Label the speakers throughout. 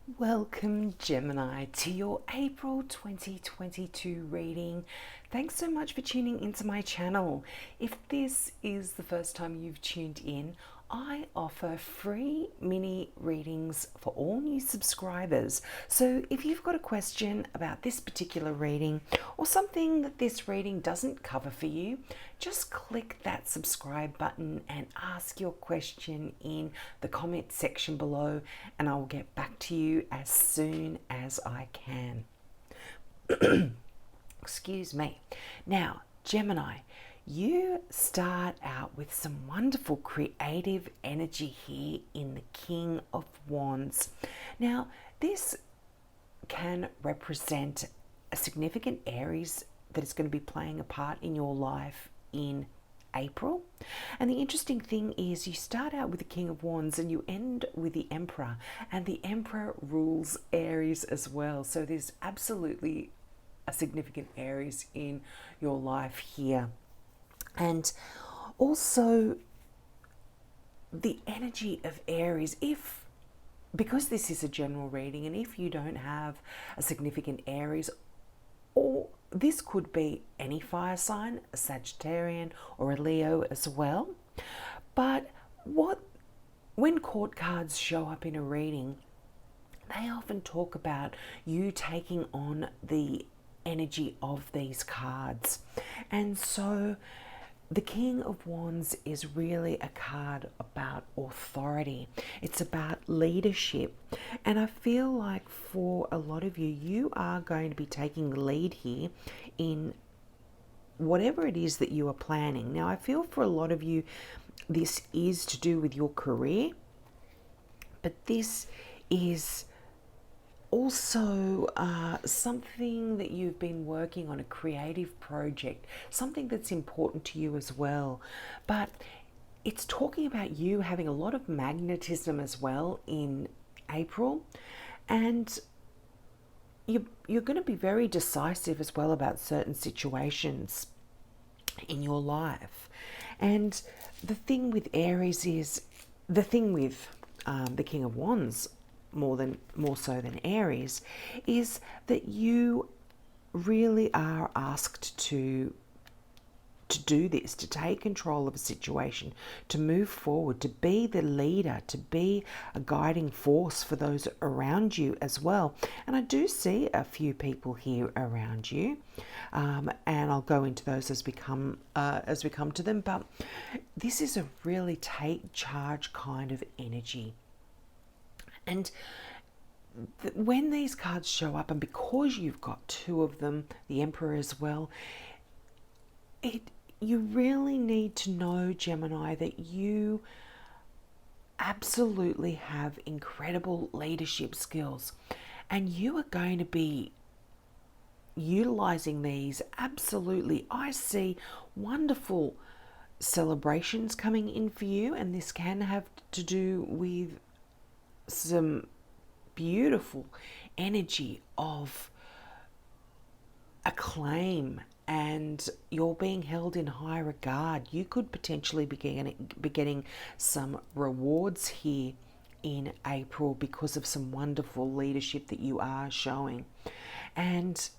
Speaker 1: Welcome, Gemini, to your April 2022 reading. Thanks so much for tuning into my channel. If this is the first time you've tuned in, I offer free mini readings for all new subscribers. So if you've got a question about this particular reading or something that this reading doesn't cover for you, just click that subscribe button and ask your question in the comment section below, and I will get back to you as soon as I can. Excuse me. Now, Gemini, you start out with some wonderful creative energy here in the King of Wands. Now, this can represent a significant Aries that is going to be playing a part in your life in April. And the interesting thing is you start out with the King of Wands and you end with the Emperor, and the Emperor rules Aries as well. So there's absolutely a significant Aries in your life here. And also the energy of Aries, because this is a general reading, and if you don't have a significant Aries, or this could be any fire sign, a Sagittarian or a Leo as well. But when court cards show up in a reading, they often talk about you taking on the energy of these cards. And so the King of Wands is really a card about authority. It's about leadership. And I feel like for a lot of you, you are going to be taking the lead here in whatever it is that you are planning. Now, I feel for a lot of you, this is to do with your career, but this is also something that you've been working on, a creative project, something that's important to you as well. But it's talking about you having a lot of magnetism as well in April, and you're going to be very decisive as well about certain situations in your life. And the thing with Aries is, the thing with the King of Wands, more so than Aries, is that you really are asked to do this, to take control of a situation, to move forward, to be the leader, to be a guiding force for those around you as well. And I do see a few people here around you, and I'll go into those as we come to them. But this is a really take charge kind of energy. And when these cards show up, and because you've got two of them, the Emperor as well, you really need to know, Gemini, that you absolutely have incredible leadership skills, and you are going to be utilizing these absolutely. I see wonderful celebrations coming in for you, and this can have to do with some beautiful energy of acclaim, and you're being held in high regard. You could potentially be getting some rewards here in April because of some wonderful leadership that you are showing. And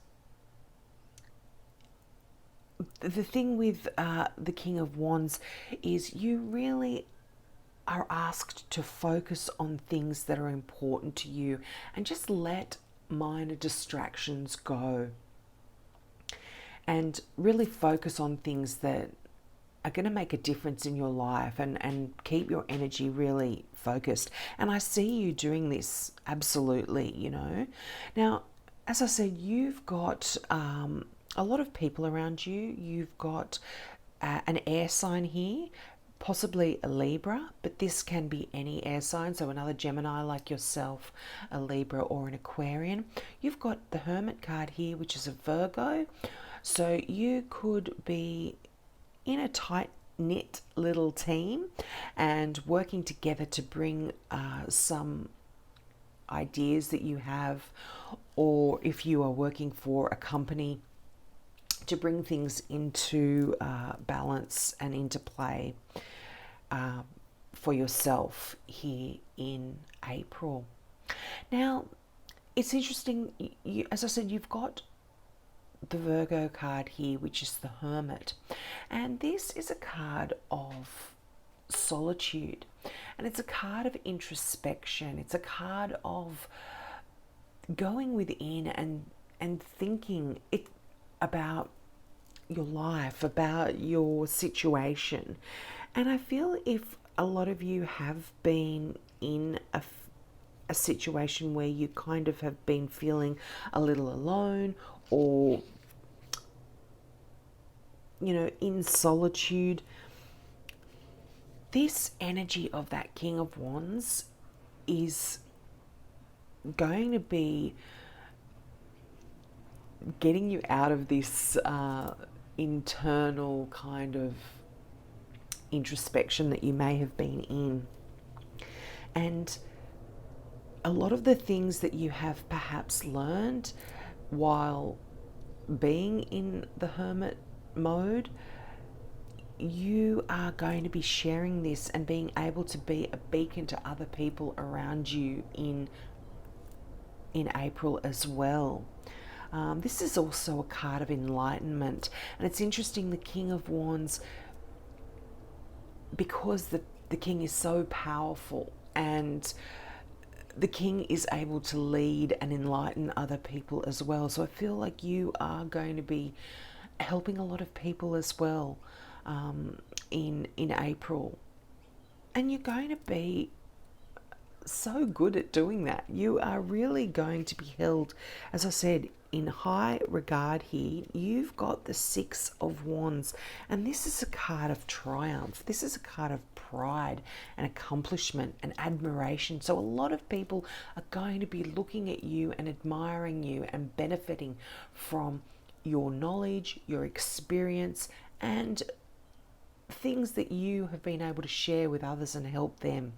Speaker 1: the thing with the King of Wands is you really are asked to focus on things that are important to you and just let minor distractions go, and really focus on things that are going to make a difference in your life, and keep your energy really focused. And I see you doing this absolutely, Now, as I said, you've got a lot of people around you. You've got an air sign here, possibly a Libra, but this can be any air sign, so another Gemini like yourself, a Libra or an Aquarian. You've got the Hermit card here, which is a Virgo, so you could be in a tight-knit little team and working together to bring some ideas that you have, or if you are working for a company, to bring things into balance and into play for yourself here in April. Now, it's interesting, as I said, you've got the Virgo card here, which is the Hermit. And this is a card of solitude. And it's a card of introspection. It's a card of going within and thinking about your life, about your situation. And I feel if a lot of you have been in a situation where you kind of have been feeling a little alone, or in solitude, this energy of that King of Wands is going to be getting you out of this internal kind of introspection that you may have been in. And a lot of the things that you have perhaps learned while being in the hermit mode, you are going to be sharing this and being able to be a beacon to other people around you in April as well. This is also a card of enlightenment, and it's interesting, the King of Wands, because the King is so powerful and the King is able to lead and enlighten other people as well. So I feel like you are going to be helping a lot of people as well in April. And you're going to be so good at doing that. You are really going to be held, as I said, in high regard here. You've got the Six of Wands, and this is a card of triumph. This is a card of pride and accomplishment and admiration. So a lot of people are going to be looking at you and admiring you and benefiting from your knowledge, your experience, and things that you have been able to share with others and help them.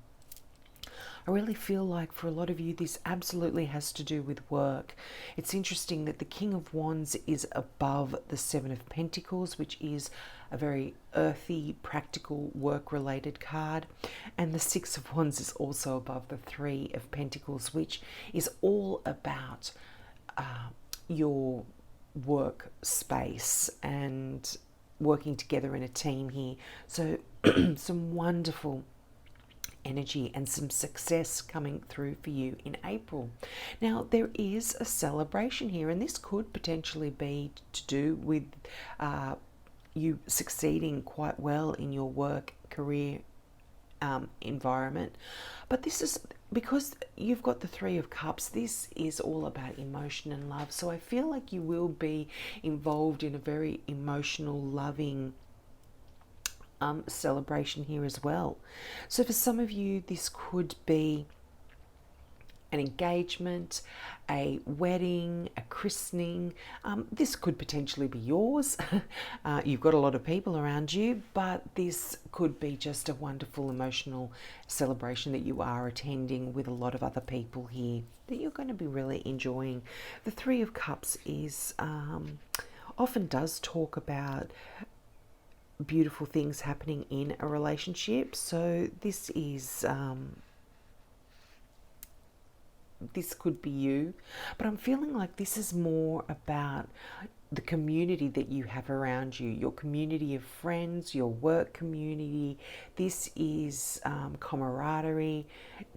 Speaker 1: I really feel like for a lot of you, this absolutely has to do with work. It's interesting that the King of Wands is above the Seven of Pentacles, which is a very earthy, practical, work-related card. And the Six of Wands is also above the Three of Pentacles, which is all about your work space and working together in a team here. So some wonderful energy and some success coming through for you in April. Now, there is a celebration here, and this could potentially be to do with you succeeding quite well in your work career environment. But this is because you've got the Three of Cups. This is all about emotion and love. So I feel like you will be involved in a very emotional, loving celebration here as well. So for some of you, this could be an engagement, a wedding, a christening. This could potentially be yours. You've got a lot of people around you, but this could be just a wonderful emotional celebration that you are attending with a lot of other people here that you're going to be really enjoying. The Three of Cups is often does talk about beautiful things happening in a relationship. So this is this could be you, but I'm feeling like this is more about the community that you have around you, your community of friends, your work community. This is camaraderie,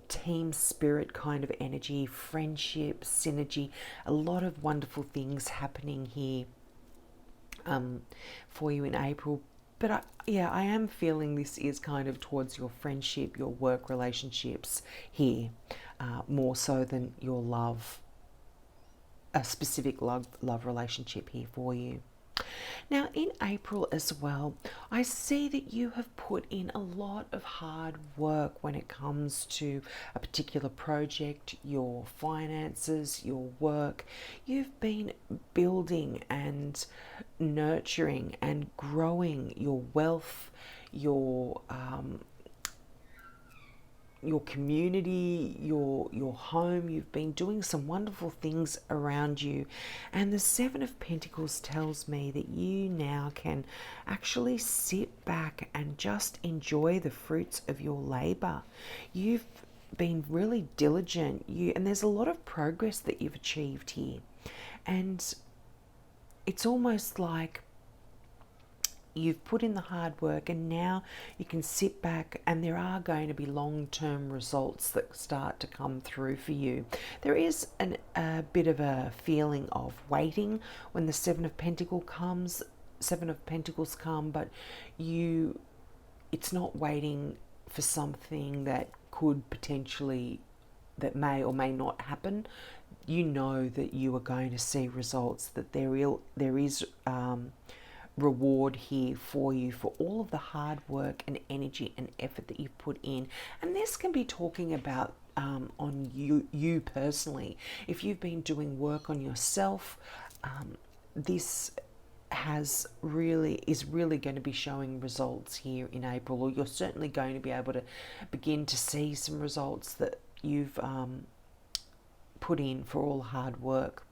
Speaker 1: team spirit kind of energy, friendship, synergy, a lot of wonderful things happening here for you in April. But I am feeling this is kind of towards your friendship, your work relationships here, more so than your love, a specific love relationship here for you. Now in April as well, I see that you have put in a lot of hard work when it comes to a particular project, your finances, your work. You've been building and nurturing and growing your wealth, your community, your home. You've been doing some wonderful things around you. And the Seven of Pentacles tells me that you now can actually sit back and just enjoy the fruits of your labor. You've been really diligent. And there's a lot of progress that you've achieved here. And it's almost like you've put in the hard work, and now you can sit back, and there are going to be long-term results that start to come through for you. There is a bit of a feeling of waiting when the Seven of Pentacles come, but it's not waiting for something that may or may not happen. You know that you are going to see results, that there is reward here for you for all of the hard work and energy and effort that you've put in. And this can be talking about on you personally. If you've been doing work on yourself, this is really going to be showing results here in April, or you're certainly going to be able to begin to see some results that you've put in for all the hard work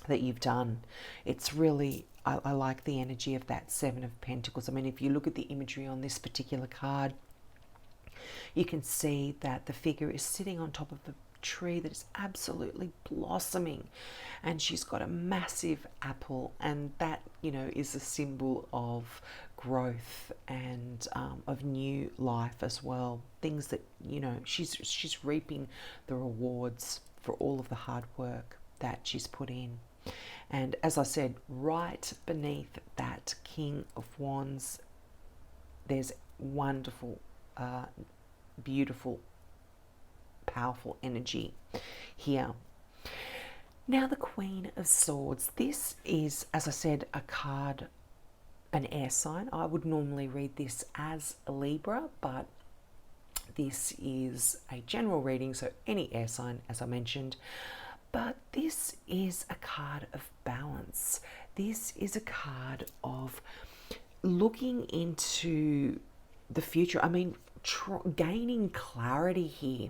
Speaker 1: that you've done. It's really, I like the energy of that Seven of Pentacles. I mean, if you look at the imagery on this particular card, you can see that the figure is sitting on top of a tree that is absolutely blossoming, and she's got a massive apple, and that, is a symbol of growth and of new life as well. Things that, she's reaping the rewards for all of the hard work that she's put in. And as I said, right beneath that King of Wands, there's wonderful, beautiful, powerful energy here. Now, the Queen of Swords. This is, as I said, a card, an air sign. I would normally read this as a Libra, but this is a general reading, so any air sign, as I mentioned. But this is a card of balance. This is a card of looking into the future. I mean, gaining clarity here.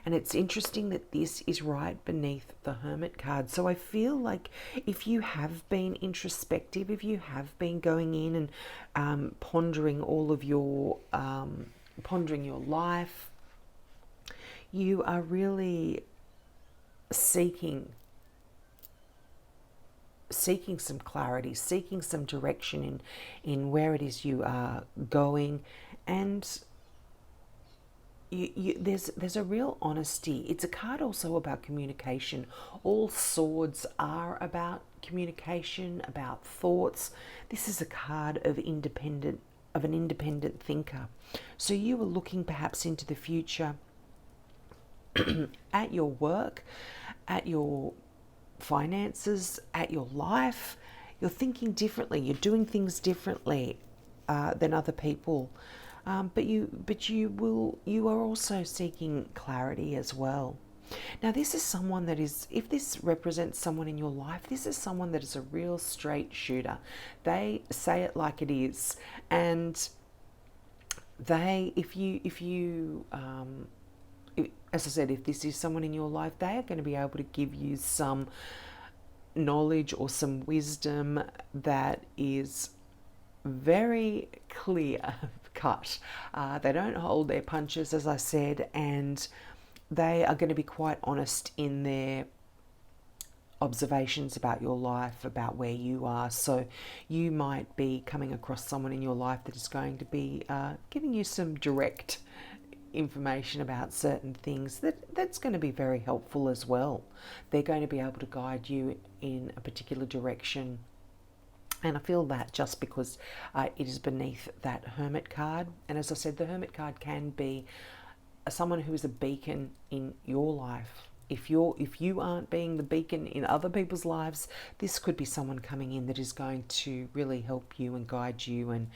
Speaker 1: And it's interesting that this is right beneath the Hermit card. So I feel like if you have been introspective, if you have been going in and pondering your life, you are really seeking some clarity, seeking some direction in where it is you are going. And there's a real honesty. It's a card also about communication. All swords are about communication, about thoughts. This is a card of an independent thinker. So you are looking perhaps into the future at your work, at your finances, at your life. You're thinking differently. You're doing things differently than other people. But you are also seeking clarity as well. Now, this is someone that is, if this represents someone in your life, this is someone that is a real straight shooter. They say it like it is, and as I said, if this is someone in your life, they are going to be able to give you some knowledge or some wisdom that is very clear cut. They don't hold their punches, as I said, and they are going to be quite honest in their observations about your life, about where you are. So you might be coming across someone in your life that is going to be giving you some direct information about certain things that's going to be very helpful as well. They're going to be able to guide you in a particular direction. And I feel that just because it is beneath that Hermit card. And as I said, the Hermit card can be someone who is a beacon in your life. If you aren't being the beacon in other people's lives, this could be someone coming in that is going to really help you and guide you and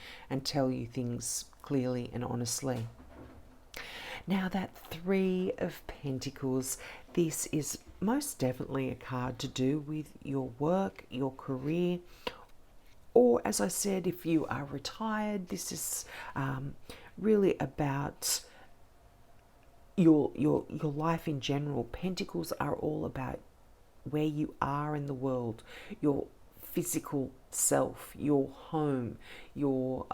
Speaker 1: tell you things clearly and honestly. Now, that Three of Pentacles, this is most definitely a card to do with your work, your career, or, as I said, if you are retired, this is really about your life in general. Pentacles are all about where you are in the world, your physical self, your home, your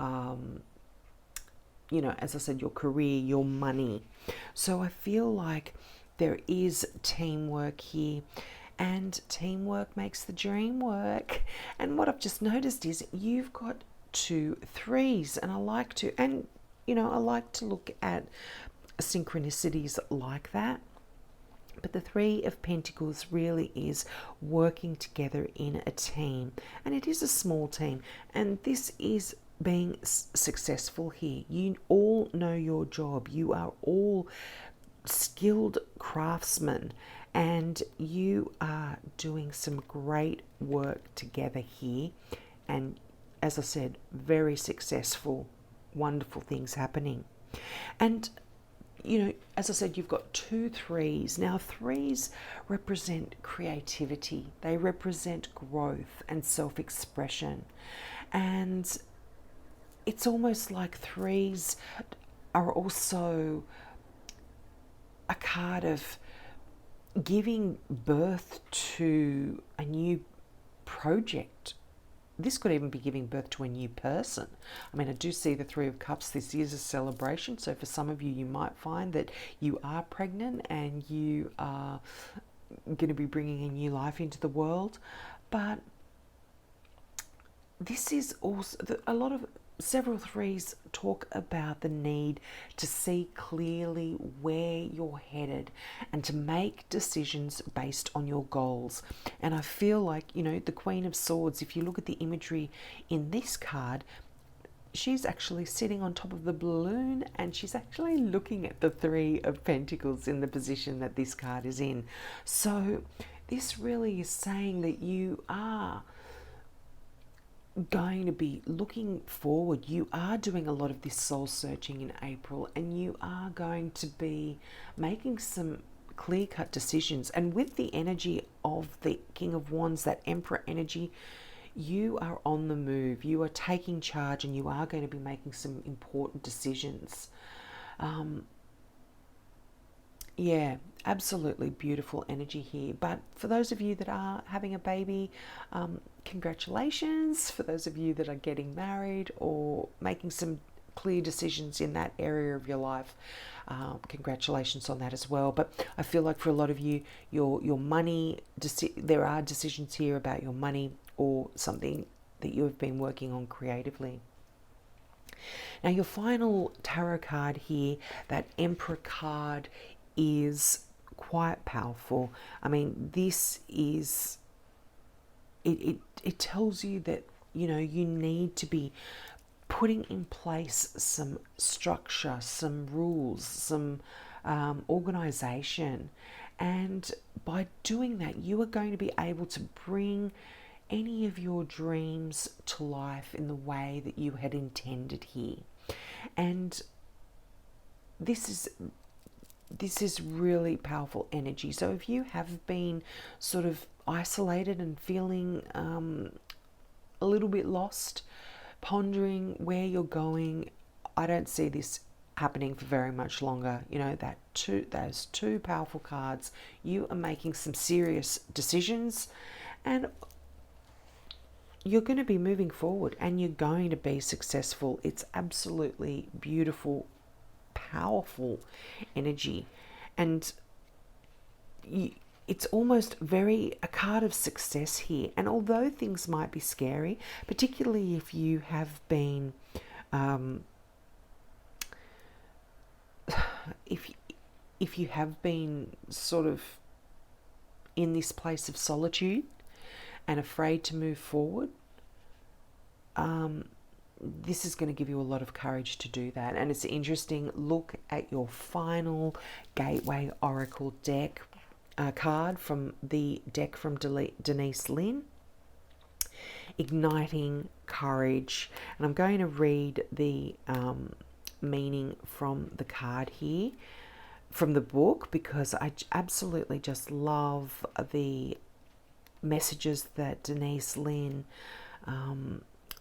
Speaker 1: as I said, your career, your money. So I feel like there is teamwork here, and teamwork makes the dream work. And what I've just noticed is you've got 2 3s, and I like to look at synchronicities like that. But the Three of Pentacles really is working together in a team, and it is a small team, and this is being successful here. You all know your job. You are all skilled craftsmen, and you are doing some great work together here. And as I said, very successful, wonderful things happening. And as I said, you've got 2 3s. Now, 3s represent creativity. They represent growth and self-expression. And it's almost like 3s are also a card of giving birth to a new project. This could even be giving birth to a new person. I mean, I do see the Three of Cups. This is a celebration. So for some of you, you might find that you are pregnant and you are going to be bringing a new life into the world. But this is also several 3s talk about the need to see clearly where you're headed and to make decisions based on your goals. And I feel like, the Queen of Swords, if you look at the imagery in this card, she's actually sitting on top of the balloon, and she's actually looking at the Three of Pentacles in the position that this card is in. So this really is saying that you are going to be looking forward. You are doing a lot of this soul searching in April, and you are going to be making some clear-cut decisions. And with the energy of the King of Wands, that Emperor energy, you are on the move. You are taking charge, and you are going to be making some important decisions. Yeah, absolutely beautiful energy here. But for those of you that are having a baby, congratulations. For those of you that are getting married or making some clear decisions in that area of your life, congratulations on that as well. But I feel like for a lot of you, your money, there are decisions here about your money or something that you have been working on creatively. Now, your final tarot card here, that Emperor card, is quite powerful. I mean, this is, it tells you that, you need to be putting in place some structure, some rules, some organization. And by doing that, you are going to be able to bring any of your dreams to life in the way that you had intended here. And this is really powerful energy. So if you have been sort of isolated and feeling a little bit lost, pondering where you're going, I don't see this happening for very much longer. Those 2 powerful cards, you are making some serious decisions, and you're going to be moving forward, and you're going to be successful. It's absolutely beautiful, powerful energy, and it's almost a card of success here. And although things might be scary, particularly if you have been if you have been sort of in this place of solitude and afraid to move forward, this is going to give you a lot of courage to do that. And it's interesting, look at your final Gateway Oracle deck card from the deck from Denise Lynn, Igniting Courage. And I'm going to read the meaning from the card here, from the book, because I absolutely just love the messages that Denise Lynn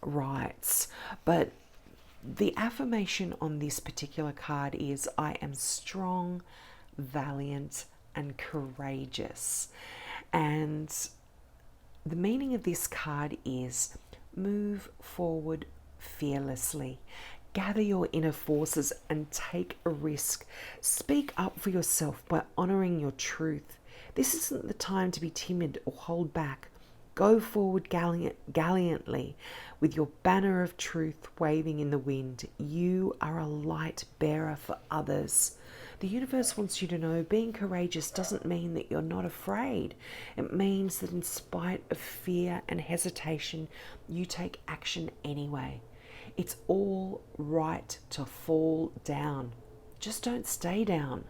Speaker 1: writes. But the affirmation on this particular card is, I am strong, valiant, and courageous. And the meaning of this card is, move forward fearlessly, Gather your inner forces and take a risk. Speak up for yourself by honouring your truth. This isn't the time to be timid or hold back. Go forward gallantly with your banner of truth waving in the wind. You are a light bearer for others. The universe wants you to know being courageous doesn't mean that you're not afraid. It means that in spite of fear and hesitation, you take action anyway. It's all right to fall down. Just don't stay down.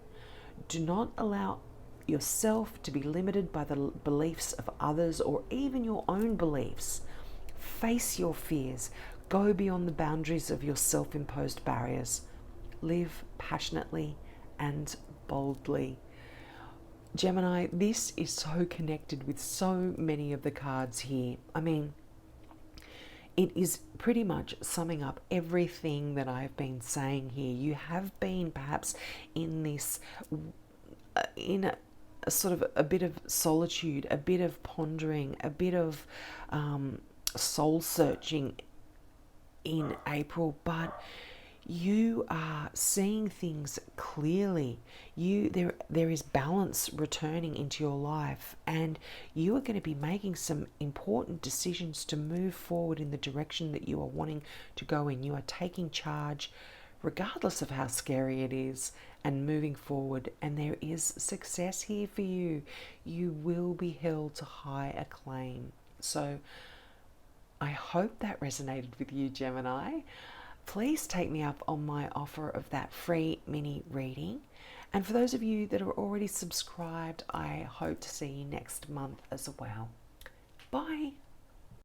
Speaker 1: Do not allow yourself to be limited by the beliefs of others or even your own beliefs. Face your fears. Go beyond the boundaries of your self-imposed barriers. Live passionately and boldly. Gemini, this is so connected with so many of the cards here. I mean, it is pretty much summing up everything that I've been saying here. You have been perhaps in this, in a sort of a bit of solitude, a bit of pondering, a bit of soul searching in April, but you are seeing things clearly. There is balance returning into your life, and you are going to be making some important decisions to move forward in the direction that you are wanting to go in. You are taking charge regardless of how scary it is and moving forward, and there is success here for you. You will be held to high acclaim. So I hope that resonated with you, Gemini. Please take me up on my offer of that free mini reading. And for those of you that are already subscribed, I hope to see you next month as well. Bye.